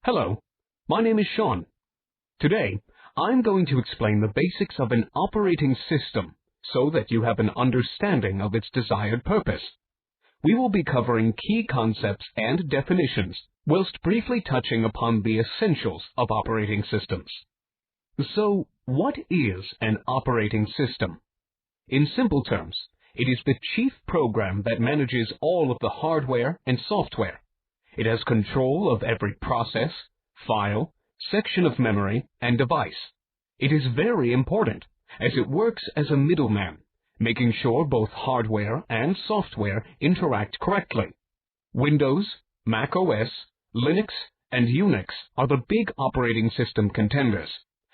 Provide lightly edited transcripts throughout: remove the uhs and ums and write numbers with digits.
Hello, my name is Sean. Today, I'm going to explain the basics of an operating system so that you have an understanding of its desired purpose. We will be covering key concepts and definitions, whilst briefly touching upon the essentials of operating systems. So, what is an operating system? In simple terms, it is the chief program that manages all of the hardware and software. It has control of every process, file, section of memory, and device. It is very important, as it works as a middleman, making sure both hardware and software interact correctly. Windows, Mac OS, Linux, and Unix are the big operating system contenders,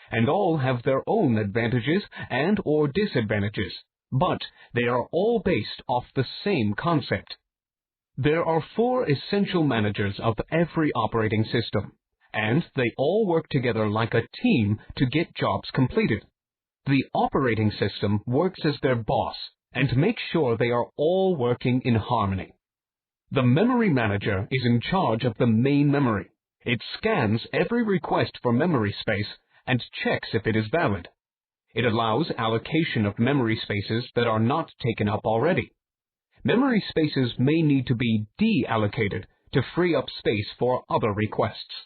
and all have their own advantages and/or disadvantages, but they are all based off the same concept. There are 4 essential managers of every operating system, and they all work together like a team to get jobs completed. The operating system works as their boss and makes sure they are all working in harmony. The memory manager is in charge of the main memory. It scans every request for memory space and checks if it is valid. It allows allocation of memory spaces that are not taken up already. Memory spaces may need to be deallocated to free up space for other requests.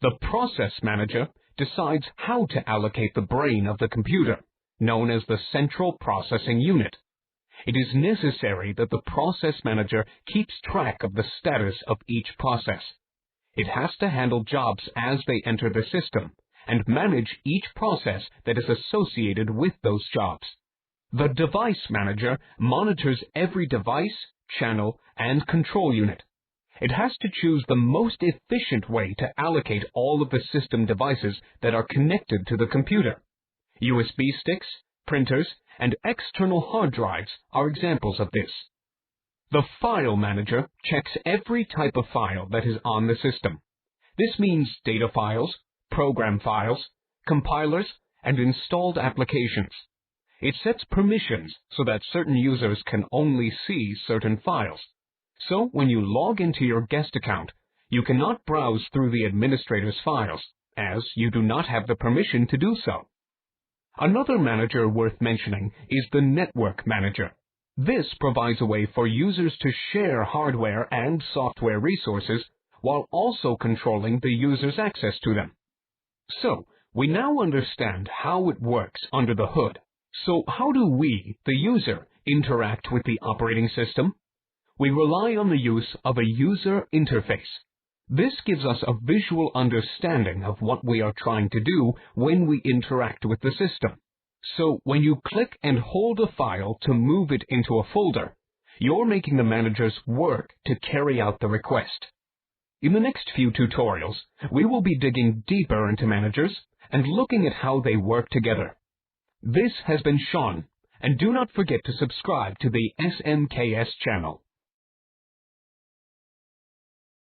The process manager decides how to allocate the brain of the computer, known as the central processing unit. It is necessary that the process manager keeps track of the status of each process. It has to handle jobs as they enter the system and manage each process that is associated with those jobs. The device manager monitors every device, channel, and control unit. It has to choose the most efficient way to allocate all of the system devices that are connected to the computer. USB sticks, printers, and external hard drives are examples of this. The file manager checks every type of file that is on the system. This means data files, program files, compilers, and installed applications. It sets permissions so that certain users can only see certain files. So when you log into your guest account, you cannot browse through the administrator's files, as you do not have the permission to do so. Another manager worth mentioning is the network manager. This provides a way for users to share hardware and software resources while also controlling the user's access to them. So, we now understand how it works under the hood. So how do we, the user, interact with the operating system? We rely on the use of a user interface. This gives us a visual understanding of what we are trying to do when we interact with the system. So when you click and hold a file to move it into a folder, you're making the managers work to carry out the request. In the next few tutorials, we will be digging deeper into managers and looking at how they work together. This has been Sean, and do not forget to subscribe to the SMKS channel.